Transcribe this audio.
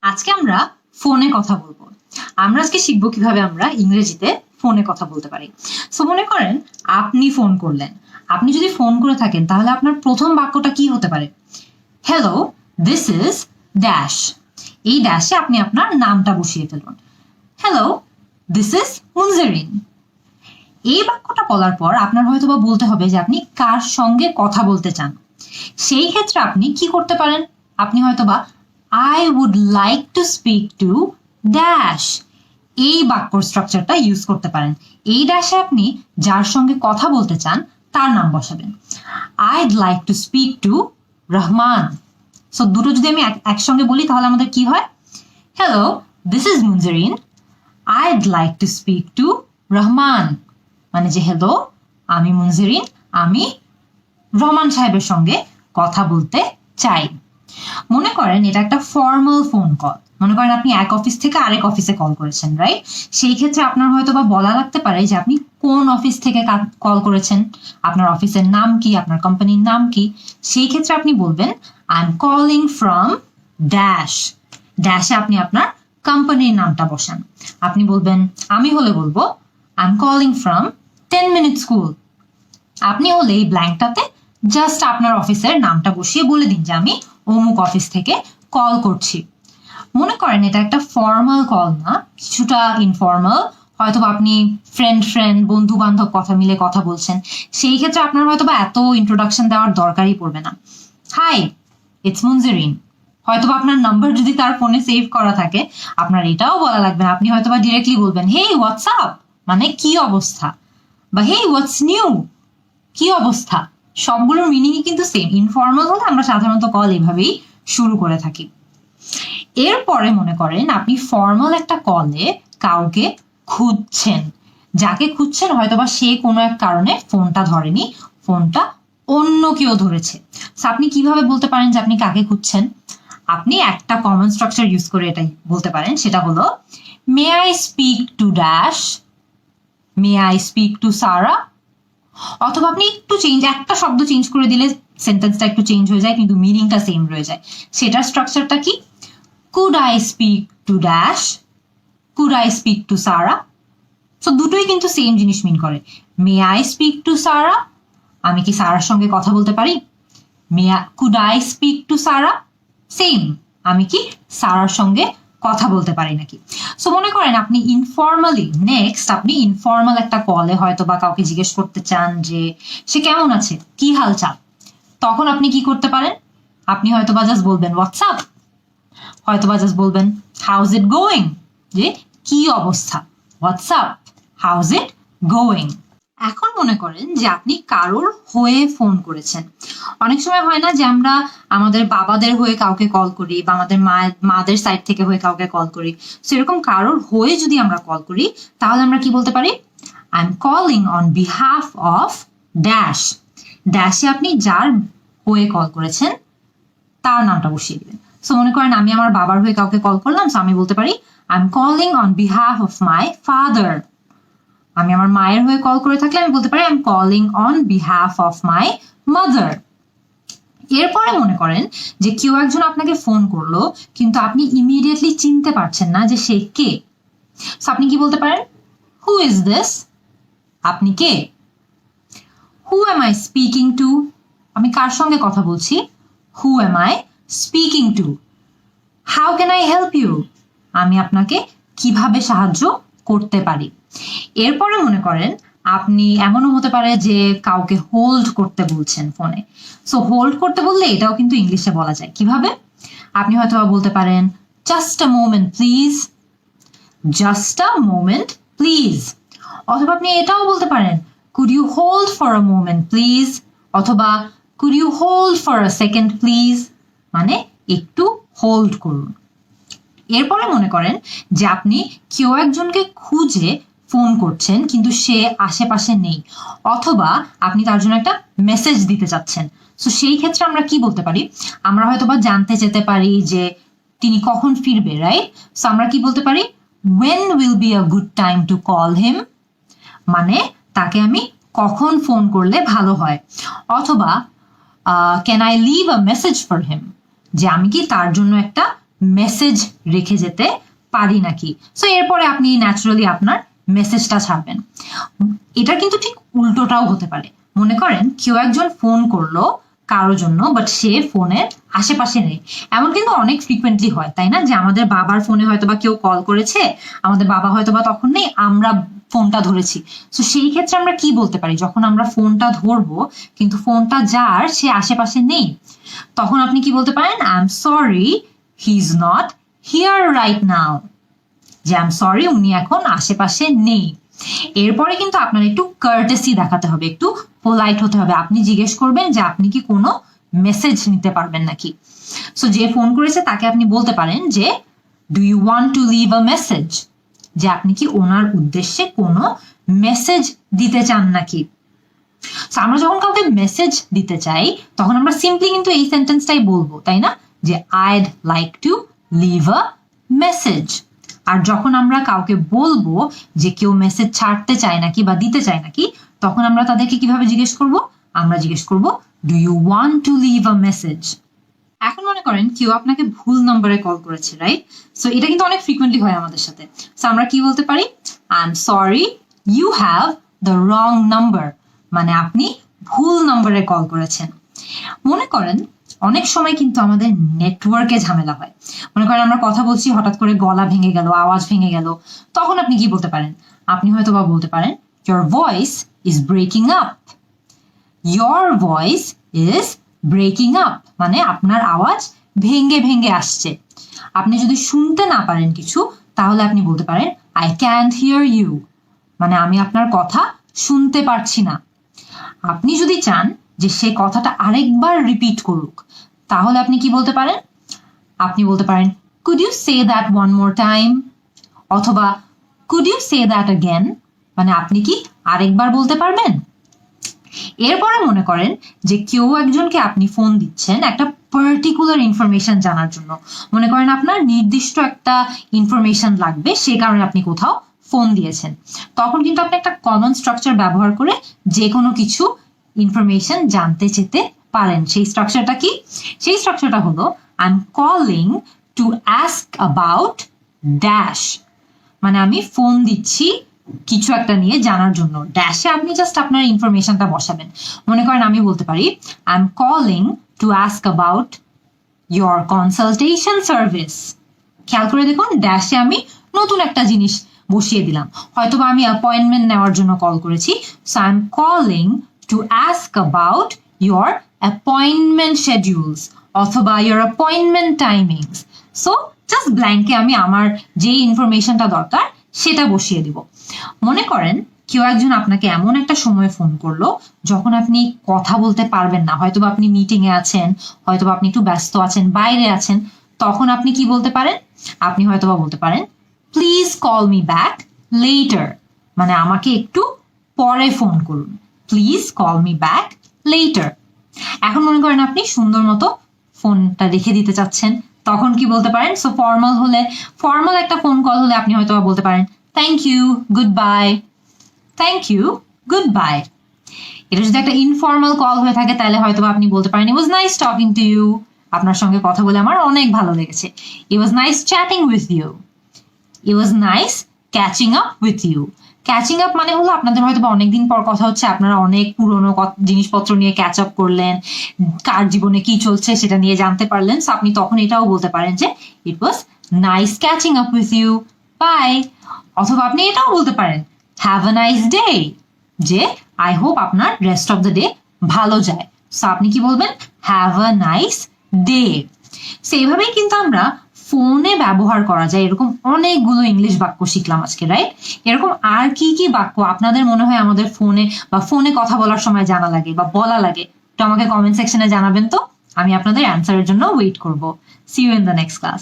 আজকে আমরা ফোনে কথা বলবো। আমরা আজকে শিখবো কিভাবে আমরা ইংরেজিতে ফোনে কথা বলতে পারি। সো মনে করেন আপনি ফোন করলেন। আপনি যদি ফোন করে থাকেন তাহলে আপনার প্রথম বাক্যটা কি হতে পারে? Hello, this is dash. এই ড্যাশে আপনি আপনার নামটা বসিয়ে ফেলুন। Hello, this is Munjerin. এই বাক্যটা বলার পর আপনার হয়তো বা বলতে হবে যে আপনি কার সঙ্গে কথা বলতে চান। সেই ক্ষেত্রে আপনি কি করতে পারেন? আপনি হয়তোবা I would like to speak to dash এই বাক্য স্ট্রাকচারটা ইউজ করতে পারেন। এই ড্যাশে আপনি যার সঙ্গে কথা বলতে চান তার নাম বসাবেন। I'd like to speak to Rahman. So দুটো যদি আমি একসঙ্গে বলি তাহলে আমাদের কি হয়? Hello, this is Munjerin. I'd like to speak to Rahman. মানে যে হ্যালো, আমি মুনজেরিন, আমি রহমান সাহেবের সঙ্গে কথা বলতে চাই। মনে করেন এটা একটা ফর্মাল ফোন কল। মনে করেন আপনি এক অফিস থেকে আরেক অফিসে কল করেছেন, রাইট? সেই ক্ষেত্রে আপনার হয়তো বা বলা লাগতে পারে যে আপনি কোন অফিস থেকে কল করেছেন, আপনার অফিসের নাম কি, আপনার কোম্পানির নাম কি। সেই ক্ষেত্রে আপনি বলবেন I am calling from dash. ড্যাশে আপনি আপনার কোম্পানির নামটা বসান। আপনি বলবেন, আমি হলে বলবো I am calling from 10 minute school. আপনি হলে এই ব্ল্যাঙ্কটাতে জাস্ট আপনার অফিসের নামটা বসিয়ে বলে দিন যে আমি অমুক অফিস থেকে কল করছি। মনে করেন এটা একটা ফর্মাল কল না, কিছুটা ইনফর্মাল। হয়তো আপনি ফ্রেন্ড বন্ধু বান্ধব কথা মিলে কথা বলছেন। সেই ক্ষেত্রে আপনার হয়তো বা এত ইন্ট্রোডাকশন দেওয়ার দরকারই পড়বে না। Hi, it's Munjerin. হয়তো আপনার নাম্বার যদি তার ফোনে সেভ করা থাকে আপনার এটাও বলা লাগবে না। আপনি হয়তো বা ডিরেক্টলি বলবেন হেই হোয়াটসঅ্যাপ, মানে কি অবস্থা, বা হেই হোয়াটস নিউ, কি অবস্থা। সবগুলোর মিনিংই কিন্তু সেম। ইনফর্মাল হলে আমরা সাধারণত কল এভাবেই শুরু করে থাকি। এরপরে মনে করেন আপনি ফর্মাল একটা কলে কাউকে খুঁজছেন। যাকে খুঁজছেন হয়তোবা সে কোনো এক কারণে ফোনটা ধরেনি, ফোনটা অন্য কেউ ধরেছে। আপনি কিভাবে বলতে পারেন যে আপনি কাকে খুঁজছেন? আপনি একটা কমন স্ট্রাকচার ইউজ করে এটাই বলতে পারেন, সেটা হলো may I speak to dash, may I speak to Sara. অথবা আপনি একটু একটা শব্দ চেঞ্জ করে দিলে সেন্টেন্সটা একটু চেঞ্জ হয়ে যায় কিন্তু মিনিংটা সেম রয়ে যায়। সেটার স্ট্রাকচারটা কি? Could I speak to dash, could I speak to Sara. So দুটোই কিন্তু সেম জিনিস মিন করে। May I speak to Sara, আমি কি সারার সঙ্গে কথা বলতে পারি? Could I speak to Sara, same, আমি কি সারার সঙ্গে কথা বলতে পারি নাকি। সো মনে করেন আপনি ইনফর্মালি আপনি ইনফর্মাল একটা কলে হয়তো বা কাউকে জিজ্ঞেস করতে চান যে সে কেমন আছে, কি হালচাল। তখন আপনি কি করতে পারেন? আপনি হয়তো বা জাস্ট বলবেন হোয়াটসঅ্যাপ, হয়তো বা জাস্ট বলবেন হাউজ ইট গোয়িং, যে কি অবস্থা, হোয়াটসঅ্যাপ, হাউজ ইট গোয়িং। এখন মনে করেন যে আপনি কারোর হয়ে ফোন করেছেন। অনেক সময় হয় না যে আমরা আমাদের বাবাদের হয়ে কাউকে কল করি বা আমাদের মাদের সাইড থেকে হয়ে কাউকে কল করি। সেরকম কারোর হয়ে যদি আমরা কল করি তাহলে আমরা কি বলতে পারি? I am calling on behalf of dash. ড্যাশে আপনি যার হয়ে কল করেছেন তার নামটা বসিয়ে দিবেন। সো মনে করেন আমি আমার বাবার হয়ে কাউকে কল করলাম, সো আমি বলতে পারি I am calling on behalf of my father. আমি আমার মায়ের হয়ে কল করে থাকলে আমি বলতে পারি I am calling on behalf of my mother. এরপরে মনে করেন যে কেউ একজন আপনাকে ফোন করলো কিন্তু আপনি ইমিডিয়েটলি চিনতে পারছেন না যে সে কে। আপনি কি বলতে পারেন? Who is this? আপনি কে? Who am I speaking to? আমি কার সঙ্গে কথা বলছি? Who am I speaking to? How can I help you? আমি আপনাকে কিভাবে সাহায্য করতে পারি। এরপরে মনে করেন আপনি এমনও হতে পারে যে কাউকে হোল্ড করতে বলছেন ফোনে। সো হোল্ড করতে বললে এটাও কিন্তু ইংলিশে বলা যায়। কিভাবে? আপনি হয়তো বলতে পারেন just a moment please, just a moment please. অথবা আপনি এটাও বলতে পারেন could you hold for a moment please, অথবা could you hold for a second please, মানে একটু হোল্ড করুন। এরপরে মনে করেন যে আপনি কেউ একজনকে খুঁজে ফোন করছেন কিন্তু সে আশেপাশে নেই, অথবা আপনি তার জন্য একটা মেসেজ দিতে চাচ্ছেন। সো সেই ক্ষেত্রে আমরা কি বলতে পারি? আমরা হয়তোবা জানতে যেতে পারি যে তিনি কখন ফিরবে, রাইট? সো আমরা কি বলতে পারি? when will be a good time to call him, মানে তাকে আমি কখন ফোন করলে ভালো হয়। অথবা can I leave a message for him, যে আমি কি তার জন্য একটা মেসেজ রেখে যেতে পারি নাকি। সো এরপরে আপনি ন্যাচারালি আপনার মেসেজটা ছাড়বেন। এটা কিন্তু ঠিক উল্টোটাও হতে পারে। মনে করেন কেউ একজন ফোন করলো কারোর জন্য, বাট সে ফোনের আশেপাশে নেই। এমন কিন্তু অনেক ফ্রিকুয়েন্টলি হয়, তাই না? যে আমাদের বাবার ফোনে হয়তো বা কেউ কল করেছে, আমাদের বাবা হয়তো বা তখন নেই, আমরা ফোনটা ধরেছি। তো সেই ক্ষেত্রে আমরা কি বলতে পারি? যখন আমরা ফোনটা ধরবো কিন্তু ফোনটা যার সে আশেপাশে নেই, তখন আপনি কি বলতে পারেন? I am sorry, he is not here right now. যে আই এম সরি, উনি এখন আশেপাশে নেই। এরপরে কিন্তু আপনার একটু কার্টেসি দেখাতে হবে, একটু পোলাইট হতে হবে। আপনি জিজ্ঞেস করবেন যে আপনি কি কোনো মেসেজ নিতে পারবেন নাকি। সো যে ফোন করেছে তাকে আপনি বলতে পারেন যে do you want to leave a message, যে আপনি কি ওনার উদ্দেশ্যে কোনো মেসেজ দিতে চান নাকি। আমরা যখন কাউকে মেসেজ দিতে চাই তখন আমরা সিম্পলি কিন্তু এই সেন্টেন্সটাই বলবো, তাই না? যে I'd like to leave a message. আর যখন আমরা কাউকে বলবো যে কেউ মেসেজ ছাড়তে চায় নাকি বা দিতে চায় নাকি, তখন আমরা তাদেরকে কিভাবে জিজ্ঞেস করব? আমরা জিজ্ঞেস করব do you want to leave a message. এখন মনে করেন কেউ আপনাকে ভুল নম্বরে কল করেছে, রাইট? সো এটা কিন্তু অনেক ফ্রিকুয়েন্টলি হয় আমাদের সাথে। সো আমরা কি বলতে পারি? I am sorry, you have the wrong number, মানে আপনি ভুল নম্বরে কল করেছেন। মনে করেন অনেক সময় কিন্তু আমাদের নেটওয়ার্কে ঝামেলা হয়। মনে করেন আমরা কথা বলছি, হঠাৎ করে গলা ভেঙে গেল, আওয়াজ ভেঙে গেল, তখন আপনি কি বলতে পারেন? আপনি হয়তো বা বলতে পারেন your voice is breaking up. your voice is breaking up, মানে আপনার আওয়াজ ভেঙে ভেঙে আসছে। আপনি যদি শুনতে না পারেন কিছু, তাহলে আপনি বলতে পারেন I can't hear you, মানে আমি আপনার কথা শুনতে পারছি না। আপনি যদি চান যে সে কথাটা আরেকবার রিপিট করুক, তাহলে আপনি কি বলতে পারেন? আপনি বলতে পারেন could you say that one more time, অথবা could you say that again, মানে আপনি কি আরেকবার বলতে পারবেন? এরপরে মনে করেন যে কেউ একজনকে আপনি ফোন দিচ্ছেন একটা পার্টিকুলার ইনফরমেশন জানার জন্য। মনে করেন আপনার নির্দিষ্ট একটা ইনফরমেশন লাগবে, সে কারণে আপনি কোথাও ফোন দিয়েছেন। তখন কিন্তু আপনি একটা কমন স্ট্রাকচার ব্যবহার করে যে কোনো কিছু ইনফরমেশন জানতে চেতে পারেন। সেই স্ট্রাকচারটা কি? সেই স্ট্রাকচারটা হলো I am calling to ask about dash, মানে আমি ফোন দিচ্ছি কিছু একটা নিয়ে জানার জন্য। ড্যাশে আপনি জাস্ট আপনার ইনফরমেশনটা বসাবেন। মনে করেন আমি বলতে পারি I am calling to ask about your consultation service. খেয়াল করে দেখুন, ড্যাশে আমি নতুন একটা জিনিস বসিয়ে দিলাম। হয়তো বা আমি অ্যাপয়েন্টমেন্ট নেওয়ার জন্য কল করেছি, so I am calling to ask about your appointment schedules অথবা your appointment timings. So just ব্ল্যাঙ্কে আমি আমার যে ইনফরমেশনটা দরকার সেটা বসিয়ে দিব। মনে করেন কেউ একজন আপনাকে এমন একটা সময় ফোন করলো যখন আপনি কথা বলতে পারবেন না, হয়তো আপনি মিটিং এ আছেন, হয়তো আপনি একটু ব্যস্ত আছেন, বাইরে আছেন, তখন আপনি কি বলতে পারেন? আপনি হয়তো বলতে পারেন please call me back later, মানে আমাকে একটু পরে ফোন করুন। Please call me back later. এখন মনে করেন আপনি সুন্দর মতো ফোনটা রেখে দিতে চাচ্ছেন, তখন কি বলতে পারেন? সো ফর্মাল একটা ফোন কল হলে আপনি হয়তো বলতে পারেন thank you, goodbye. Thank you, goodbye. এটা যদি একটা ইনফর্মাল কল হয়ে থাকে তাহলে হয়তো আপনি বলতে পারেন it was nice talking to you, আপনার সঙ্গে কথা বলে আমার অনেক ভালো লেগেছে। It was nice chatting with you. It was nice catching up with you. Catching up মানে হলো আপনাদের হয়তো অনেকদিন পর কথা হচ্ছে, আপনারা অনেক পুরনো জিনিসপত্র নিয়ে ক্যাচ আপ করলেন, কার জীবনে কি চলছে সেটা নিয়ে জানতে পারলেন। সো আপনি তখন এটাও বলতে পারেন যে it was nice catching up with you, bye. অথবা আপনি এটাও বলতে পারেন হ্যাভ আ নাইস ডে, যে আই হোপ আপনার রেস্ট অফ দ্য ডে ভালো যায়। সো আপনি কি বলবেন? Have a nice day. So এইভাবেই কিন্তু আমরা ফোনে ব্যবহার করা যায় এরকম অনেকগুলো ইংলিশ বাক্য শিখলাম আজকে, রাইট? এরকম আর কি কি বাক্য আপনাদের মনে হয় আমাদের ফোনে বা ফোনে কথা বলার সময় জানা লাগে বা বলা লাগে, তো আমাকে কমেন্ট সেকশনে জানাবেন। তো আমি আপনাদের অ্যান্সারের জন্য ওয়েট করব। See you in the next class.